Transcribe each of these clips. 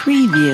Preview.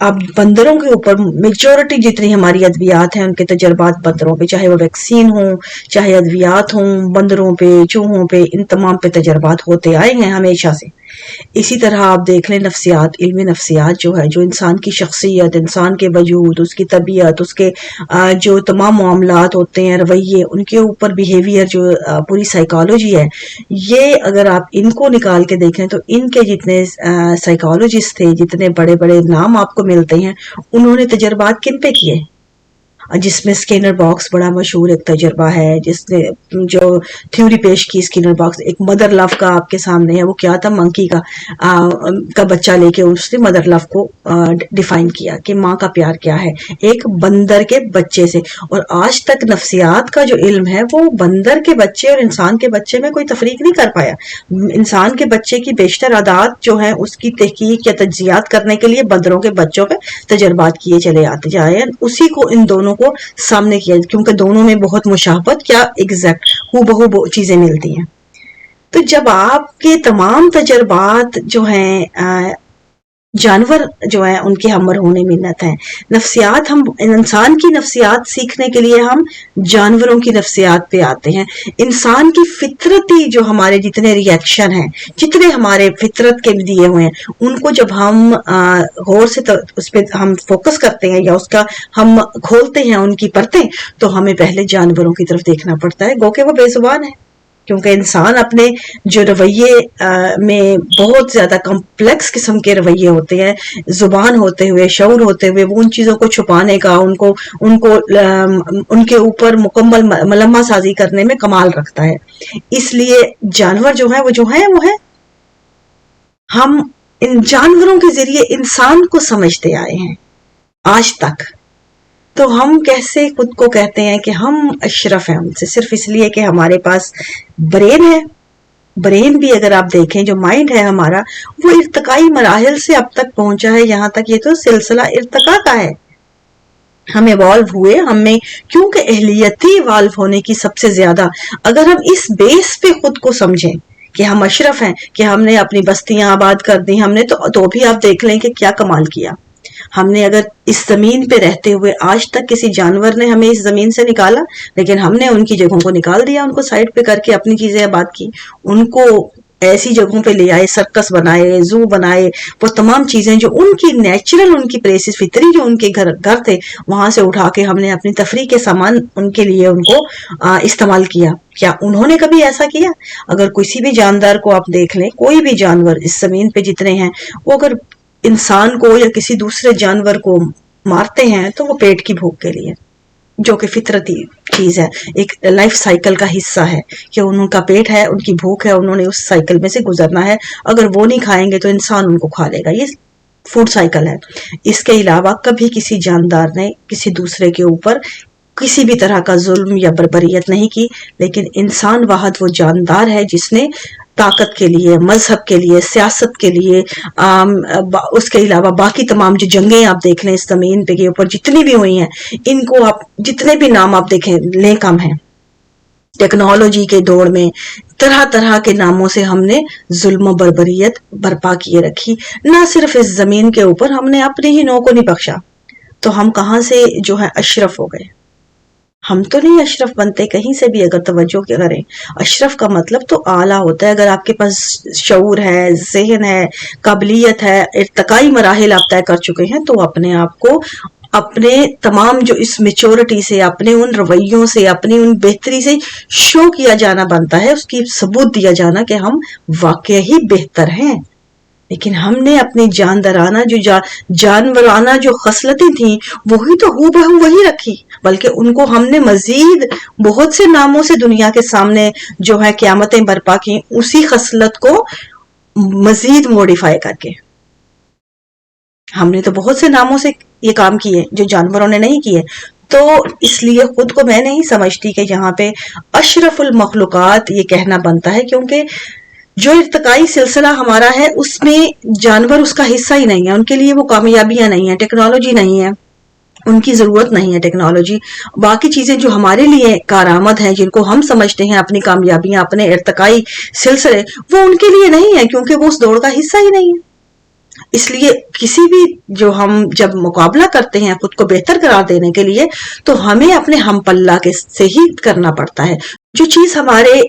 اب بندروں کے اوپر میجورٹی جتنی ہماری ادویات ہیں ان کے تجربات بندروں پہ، چاہے وہ ویکسین ہوں، چاہے ادویات ہوں، بندروں پہ، چوہوں پہ، ان تمام پہ تجربات ہوتے آئے ہیں ہمیشہ سے. اسی طرح آپ دیکھ لیں نفسیات، علم نفسیات جو ہے، جو انسان کی شخصیت، انسان کے وجود، اس کی طبیعت، اس کے جو تمام معاملات ہوتے ہیں، رویے، ان کے اوپر بیہیویئر، جو پوری سائیکالوجی ہے، یہ اگر آپ ان کو نکال کے دیکھیں تو ان کے جتنے سائیکالوجسٹ تھے، جتنے بڑے بڑے نام آپ کو ملتے ہیں، انہوں نے تجربات کن پہ کیے؟ جس میں اسکینر باکس بڑا مشہور ایک تجربہ ہے، جس نے جو تھیوری پیش کی اسکینر باکس، ایک مدر لو کا آپ کے سامنے ہے. وہ کیا تھا؟ منکی کا بچہ لے کے اس نے مدر لو کو ڈیفائن کیا کہ ماں کا پیار کیا ہے ایک بندر کے بچے سے. اور آج تک نفسیات کا جو علم ہے وہ بندر کے بچے اور انسان کے بچے میں کوئی تفریق نہیں کر پایا. انسان کے بچے کی بیشتر عادات جو ہیں اس کی تحقیق یا تجزیات کرنے کے لیے بندروں کے بچوں پہ تجربات کیے چلے آتے جائے، اسی کو ان دونوں کو سامنے کیا، کیونکہ دونوں میں بہت مشابہت، کیا ایگزیکٹ ہو بہو چیزیں ملتی ہیں. تو جب آپ کے تمام تجربات جو ہیں جانور جو ہیں ان کے ہمر ہونے منت ہیں، نفسیات، ہم انسان کی نفسیات سیکھنے کے لیے ہم جانوروں کی نفسیات پہ آتے ہیں. انسان کی فطرتی جو ہمارے جتنے ریئیکشن ہیں، جتنے ہمارے فطرت کے دیے ہوئے ہیں، ان کو جب ہم غور سے اس پہ ہم فوکس کرتے ہیں یا اس کا ہم کھولتے ہیں ان کی پرتیں، تو ہمیں پہلے جانوروں کی طرف دیکھنا پڑتا ہے، گو کہ وہ بے زبان ہے. کیونکہ انسان اپنے جو رویے میں بہت زیادہ کمپلیکس قسم کے رویے ہوتے ہیں، زبان ہوتے ہوئے، شعور ہوتے ہوئے، وہ ان چیزوں کو چھپانے کا، ان کے اوپر مکمل ملمہ سازی کرنے میں کمال رکھتا ہے. اس لیے جانور جو ہیں وہ ہیں. ہم ان جانوروں کے ذریعے انسان کو سمجھتے آئے ہیں آج تک. تو ہم کیسے خود کو کہتے ہیں کہ ہم اشرف ہیں ان سے؟ صرف اس لیے کہ ہمارے پاس برین ہے. برین بھی اگر آپ دیکھیں، جو مائنڈ ہے ہمارا، وہ ارتقائی مراحل سے اب تک پہنچا ہے یہاں تک. یہ تو سلسلہ ارتقاء کا ہے. ہم ایوالو ہوئے، ہم میں کیونکہ اہلیت ہی ایوالو ہونے کی سب سے زیادہ. اگر ہم اس بیس پہ خود کو سمجھیں کہ ہم اشرف ہیں، کہ ہم نے اپنی بستیاں آباد کر دی، ہم نے تو بھی آپ دیکھ لیں کہ کیا کمال کیا. ہم نے اگر اس زمین پہ رہتے ہوئے آج تک کسی جانور نے ہمیں اس زمین سے نکالا، لیکن ہم نے ان کی جگہوں کو نکال دیا، ان کو سائڈ پہ کر کے اپنی چیزیں آباد کی، ان کو ایسی جگہوں پہ لے آئے، سرکس بنائے، زو بنائے، وہ تمام چیزیں جو ان کی نیچرل، ان کی پلیسز، فطری جو ان کے گھر تھے، وہاں سے اٹھا کے ہم نے اپنی تفریح کے سامان ان کے لیے ان کو استعمال کیا. کیا انہوں نے کبھی ایسا کیا؟ اگر کسی بھی جاندار کو آپ دیکھ لیں، کوئی بھی جانور اس زمین پہ جتنے ہیں، وہ اگر انسان کو یا کسی دوسرے جانور کو مارتے ہیں تو وہ پیٹ کی بھوک کے لیے، جو کہ فطرتی چیز ہے، ایک لائف سائیکل کا حصہ ہے کہ ان کا پیٹ ہے، ان کی بھوک ہے، انہوں نے اس سائیکل میں سے گزرنا ہے. اگر وہ نہیں کھائیں گے تو انسان ان کو کھا لے گا. یہ فوڈ سائیکل ہے. اس کے علاوہ کبھی کسی جاندار نے کسی دوسرے کے اوپر کسی بھی طرح کا ظلم یا بربریت نہیں کی. لیکن انسان واحد وہ جاندار ہے جس نے طاقت کے لیے، مذہب کے لیے، سیاست کے لیے، اس کے علاوہ باقی تمام جو جنگیں آپ دیکھ لیں اس زمین پہ کے اوپر جتنی بھی ہوئی ہیں، ان کو آپ جتنے بھی نام آپ دیکھیں لیں کم ہیں. ٹیکنالوجی کے دور میں طرح طرح کے ناموں سے ہم نے ظلم و بربریت برپا کیے رکھی. نہ صرف اس زمین کے اوپر، ہم نے اپنے ہی نو کو نہیں بخشا. تو ہم کہاں سے جو ہے اشرف ہو گئے؟ ہم تو نہیں اشرف بنتے کہیں سے بھی. اگر توجہ کریں، اشرف کا مطلب تو اعلیٰ ہوتا ہے. اگر آپ کے پاس شعور ہے، ذہن ہے، قابلیت ہے، ارتقائی مراحل آپ طے کر چکے ہیں، تو اپنے آپ کو اپنے تمام جو اس میچورٹی سے، اپنے ان رویوں سے، اپنی ان بہتری سے شو کیا جانا بنتا ہے، اس کی ثبوت دیا جانا کہ ہم واقعی بہتر ہیں. لیکن ہم نے اپنی جاندارانہ جانورانہ جو خصلتیں تھیں وہی تو ہو بہو وہی رکھی، بلکہ ان کو ہم نے مزید بہت سے ناموں سے دنیا کے سامنے جو ہے قیامتیں برپا کی، اسی خصلت کو مزید موڈیفائی کر کے. ہم نے تو بہت سے ناموں سے یہ کام کیے جو جانوروں نے نہیں کیے. تو اس لیے خود کو میں نہیں سمجھتی کہ یہاں پہ اشرف المخلوقات یہ کہنا بنتا ہے، کیونکہ جو ارتقائی سلسلہ ہمارا ہے اس میں جانور اس کا حصہ ہی نہیں ہے. ان کے لیے وہ کامیابیاں نہیں ہیں، ٹیکنالوجی نہیں ہے، ان کی ضرورت نہیں ہے ٹیکنالوجی. باقی چیزیں جو ہمارے لیے کارآمد ہیں، جن کو ہم سمجھتے ہیں اپنی کامیابیاں، اپنے ارتقائی سلسلے، وہ ان کے لیے نہیں ہے، کیونکہ وہ اس دوڑ کا حصہ ہی نہیں ہے. اس لیے کسی بھی جو ہم جب مقابلہ کرتے ہیں خود کو بہتر قرار دینے کے لیے تو ہمیں اپنے ہم پلہ کے سے ہی کرنا پڑتا ہے. جو چیز ہمارے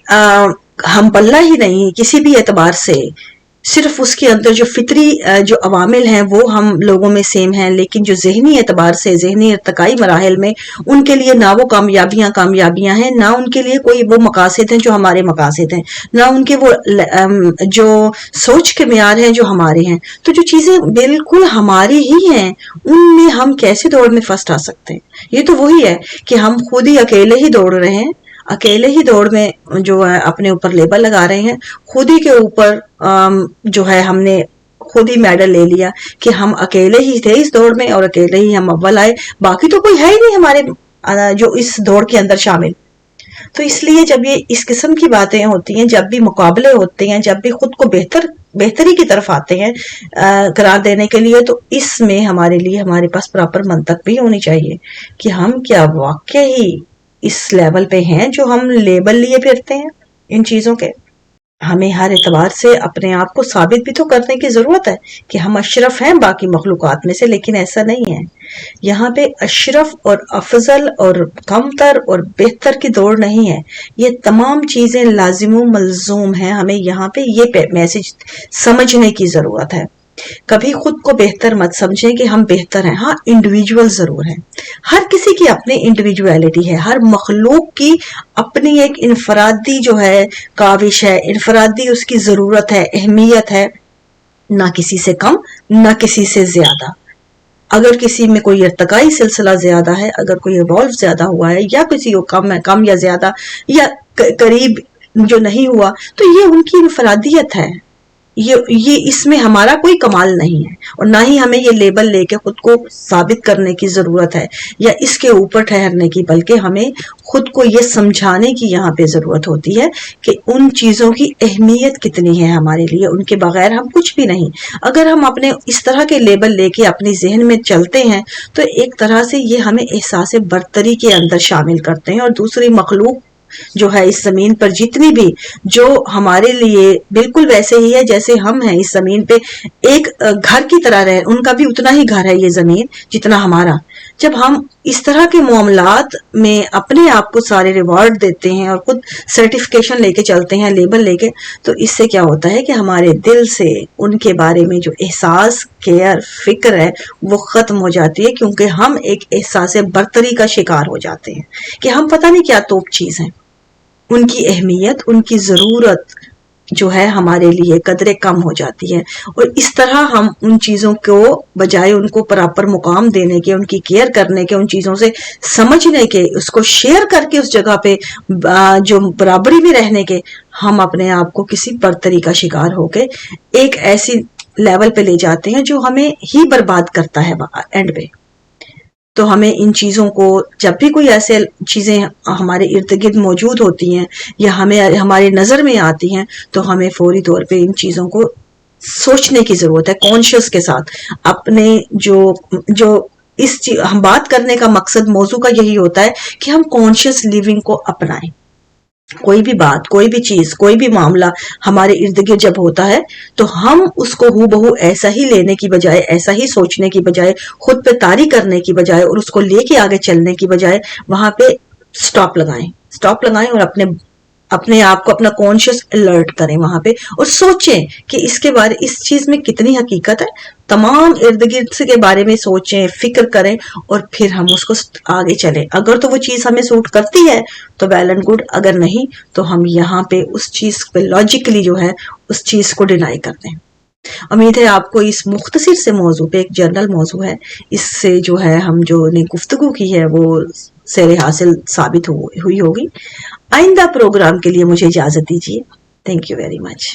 ہم پلہ ہی نہیں کسی بھی اعتبار سے، صرف اس کے اندر جو فطری جو عوامل ہیں وہ ہم لوگوں میں سیم ہیں، لیکن جو ذہنی اعتبار سے ذہنی ارتقائی مراحل میں ان کے لیے نہ وہ کامیابیاں ہیں، نہ ان کے لیے کوئی وہ مقاصد ہیں جو ہمارے مقاصد ہیں، نہ ان کے وہ جو سوچ کے معیار ہیں جو ہمارے ہیں. تو جو چیزیں بالکل ہماری ہی ہیں ان میں ہم کیسے دوڑ میں فرسٹ آ سکتے ہیں؟ یہ تو وہی ہے کہ ہم خود ہی اکیلے ہی دوڑ رہے ہیں، اکیلے ہی دوڑ میں جو ہے اپنے اوپر لیبل لگا رہے ہیں، خود ہی کے اوپر جو ہے ہم نے خود ہی میڈل لے لیا کہ ہم اکیلے ہی تھے اس دوڑ میں اور اکیلے ہی ہم اول آئے، باقی تو کوئی ہے ہی نہیں ہمارے جو اس دوڑ کے اندر شامل. تو اس لیے جب یہ اس قسم کی باتیں ہوتی ہیں، جب بھی مقابلے ہوتے ہیں، جب بھی خود کو بہتری کی طرف آتے ہیں قرار دینے کے لیے، تو اس میں ہمارے لیے ہمارے پاس پراپر منطق بھی ہونی چاہیے کہ ہم کیا واقعی اس لیول پہ ہیں جو ہم لیبل لیے پھرتے ہیں ان چیزوں کے. ہمیں ہر اعتبار سے اپنے آپ کو ثابت بھی تو کرنے کی ضرورت ہے کہ ہم اشرف ہیں باقی مخلوقات میں سے، لیکن ایسا نہیں ہے. یہاں پہ اشرف اور افضل اور کمتر اور بہتر کی دوڑ نہیں ہے، یہ تمام چیزیں لازم و ملزوم ہیں. ہمیں یہاں پہ یہ میسج سمجھنے کی ضرورت ہے. کبھی خود کو بہتر مت سمجھیں کہ ہم بہتر ہیں. ہاں انڈیویجول ضرور ہیں، ہر کسی کی اپنی انڈیویجویلٹی ہے، ہر مخلوق کی اپنی ایک انفرادی جو ہے کاوش ہے، انفرادی اس کی ضرورت ہے، اہمیت ہے، نہ کسی سے کم نہ کسی سے زیادہ. اگر کسی میں کوئی ارتقائی سلسلہ زیادہ ہے، اگر کوئی ایوالو زیادہ ہوا ہے، یا کسی کو کم ہے، کم یا زیادہ یا قریب جو نہیں ہوا، تو یہ ان کی انفرادیت ہے. یہ اس میں ہمارا کوئی کمال نہیں ہے، اور نہ ہی ہمیں یہ لیبل لے کے خود کو ثابت کرنے کی ضرورت ہے یا اس کے اوپر ٹھہرنے کی، بلکہ ہمیں خود کو یہ سمجھانے کی یہاں پہ ضرورت ہوتی ہے کہ ان چیزوں کی اہمیت کتنی ہے ہمارے لیے، ان کے بغیر ہم کچھ بھی نہیں. اگر ہم اپنے اس طرح کے لیبل لے کے اپنی ذہن میں چلتے ہیں تو ایک طرح سے یہ ہمیں احساس برتری کے اندر شامل کرتے ہیں، اور دوسری مخلوق جو ہے اس زمین پر جتنی بھی جو ہمارے لیے بالکل ویسے ہی ہے جیسے ہم ہیں اس زمین پہ، ایک گھر کی طرح رہے، ان کا بھی اتنا ہی گھر ہے یہ زمین جتنا ہمارا. جب ہم اس طرح کے معاملات میں اپنے آپ کو سارے ریوارڈ دیتے ہیں اور خود سرٹیفکیشن لے کے چلتے ہیں، لیبل لے کے، تو اس سے کیا ہوتا ہے کہ ہمارے دل سے ان کے بارے میں جو احساس کیئر فکر ہے وہ ختم ہو جاتی ہے، کیونکہ ہم ایک احساس برتری کا شکار ہو جاتے ہیں کہ ہم پتہ نہیں کیا توپ چیز ہیں. ان کی اہمیت، ان کی ضرورت جو ہے ہمارے لیے قدرے کم ہو جاتی ہے، اور اس طرح ہم ان چیزوں کو بجائے ان کو پراپر مقام دینے کے، ان کی کیئر کرنے کے، ان چیزوں سے سمجھنے کے، اس کو شیئر کر کے اس جگہ پہ جو برابری میں رہنے کے، ہم اپنے آپ کو کسی برتری کا شکار ہو کے ایک ایسی لیول پہ لے جاتے ہیں جو ہمیں ہی برباد کرتا ہے اینڈ پہ. تو ہمیں ان چیزوں کو جب بھی کوئی ایسے چیزیں ہمارے ارد گرد موجود ہوتی ہیں یا ہمارے نظر میں آتی ہیں، تو ہمیں فوری طور پہ ان چیزوں کو سوچنے کی ضرورت ہے کانشیس کے ساتھ. اپنے جو ہم بات کرنے کا مقصد موضوع کا یہی ہوتا ہے کہ ہم کانشیس لیونگ کو اپنائیں. کوئی بھی بات، کوئی بھی چیز، کوئی بھی معاملہ ہمارے ارد گرد جب ہوتا ہے تو ہم اس کو ہو بہو ایسا ہی لینے کی بجائے، ایسا ہی سوچنے کی بجائے، خود پہ طاری کرنے کی بجائے اور اس کو لے کے آگے چلنے کی بجائے وہاں پہ سٹاپ لگائیں اور اپنے آپ کو اپنا کانشیس الرٹ کریں وہاں پہ، اور سوچیں کہ اس کے بارے اس چیز میں کتنی حقیقت ہے. تمام ارد گرد کے بارے میں سوچیں، فکر کریں، اور پھر ہم اس کو آگے چلیں. اگر تو وہ چیز ہمیں سوٹ کرتی ہے تو ویل اینڈ گڈ، اگر نہیں تو ہم یہاں پہ اس چیز پہ لاجیکلی جو ہے اس چیز کو ڈینائی کر دیں. امید ہے آپ کو اس مختصر سے موضوع پہ، ایک جنرل موضوع ہے، اس سے جو ہے ہم جو نے گفتگو کی ہے وہ سیر حاصل ثابت ہوئی ہوگی. آئندہ پروگرام کے لیے مجھے اجازت دیجیے. Thank you very much.